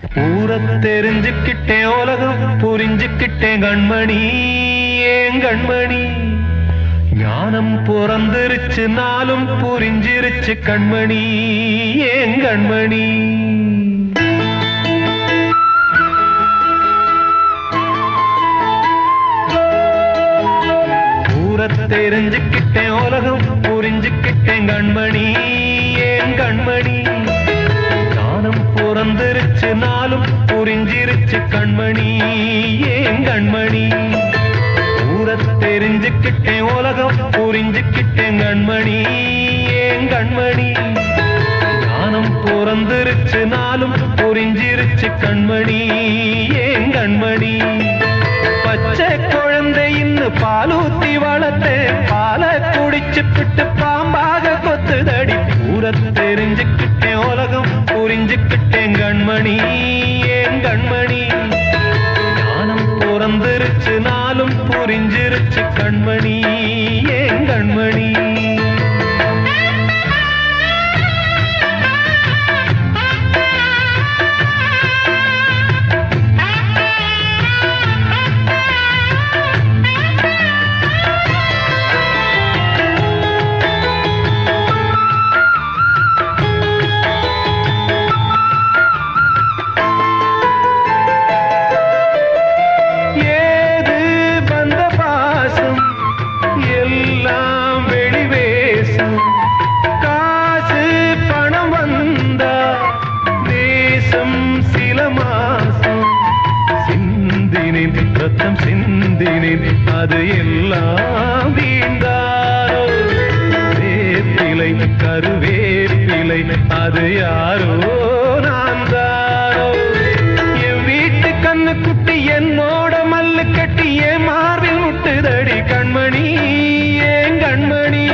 ஊரை தெரிஞ்சுக்கிட்டேன் உலகம் புரிஞ்சுக்கிட்டேன் கண்மணி ஏன் கண்மணி ஞானம் பிறந்திருச்சு நாளும் புரிஞ்சிருச்சு கண்மணி ஏன் கண்மணி ஊரை தெரிஞ்சுக்கிட்டேன் உலகம் புரிஞ்சுக்கிட்டேன் கண்மணி ஏன் கண்மணி பிறந்திருச்சு நாளும் புரிஞ்சிருச்சு கண்மணி ஏன் கண்மணி ஊரை தெரிஞ்சுக்கிட்டேன் உலகம் புரிஞ்சுக்கிட்டேன் கண்மணி ஏன் கண்மணி ஞானம் பிறந்திருச்சு நாளும் புரிஞ்சிருச்சு கண்மணி ஏன் கண்மணி பச்சை குழந்தை இன்னும் பாலூத்தி வளர்த்து பாலை குடிச்சுப்பிட்டு பாம்பாக கொத்துதடி ஊரை தெரிஞ்சுக்கிட்டேன் உலகம் புரிஞ்சுக்கிட்டேன் கண்மணி ஏன் கண்மணி ஞானம் பிறந்திருச்சு நாளும் புரிஞ்சிருச்சு கண்மணி ஏன் கண்மணி ரத்தம் சிந்தினேன் அது எல்லாம் வீண்டாரோ வேப்பிலை கருவேப்பிலை அது யாரோ நான் தாரோ என் வீட்டு கண்ணு குட்டி என்னோட மல்லு கட்டி என் மார்பில் முட்டுதடி கண்மணி ஏன் கண்மணி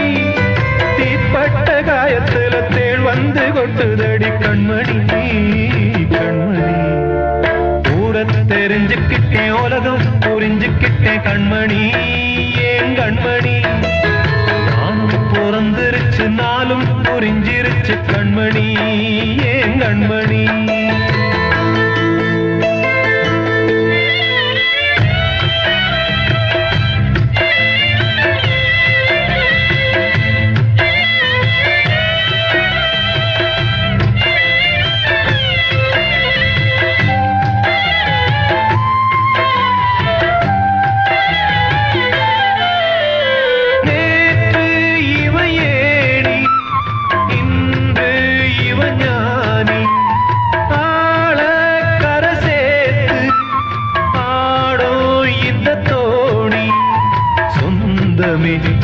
தீப்பட்ட காயத்துல தேள் வந்து கொட்டுதடி கண்மணி கண்மணி தெரிஞ்சுக்கிட்டேன் உலகம் புரிஞ்சுக்கிட்டேன் கண்மணி ஏன் கண்மணி நானும் பிறந்திருச்சு நாளும் புரிஞ்சிருச்சு கண்மணி ஏன் கண்மணி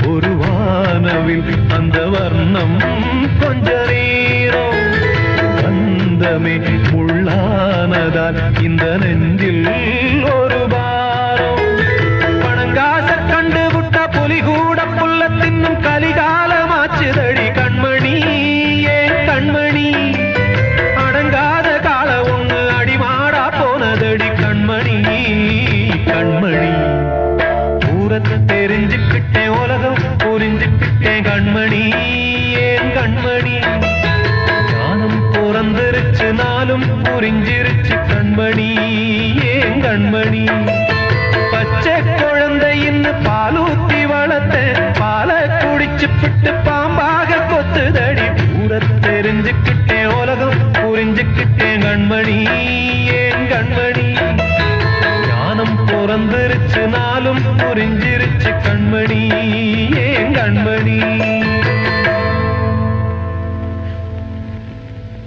ஒரு வானவில் அந்த வர்ணம் கொஞ்ச நேரம் வந்தமே முள்ளானதால் இந்த நெஞ்சில் ஒரு பாரம் பணங்காச கண்டு விட்ட புலி கூட புல்ல தின்னும் கலிகாலமாச்சுதடி கண்மணி ஏன் கண்மணி அடங்காத கால ஒண்ணு அடிமாடா போனதடி கண்மணி கண்மணி தெரிஞ்சுக்கிட்டேன் உலகம் புரிஞ்சுக்கிட்டேன் கண்மணி ஏன் கண்மணி ஞானம் பிறந்திருச்சு நாளும் புரிஞ்சிருச்சு கண்மணி ஏன் கண்மணி பச்சை குழந்தை இன்னும் பாலூத்தி வளர்த்த பாலை குடிச்சுப்பிட்டு பாம்பாக கொத்துதடி ஊரை தெரிஞ்சுக்கிட்டேன் உலகம் புரிஞ்சுக்கிட்டேன் கண்மணி ஏன் கண்மணி ஞானம் பிறந்திருச்சு நாளும் புரிஞ்சிருச்சு கண்மணி ஏன் கண்மணி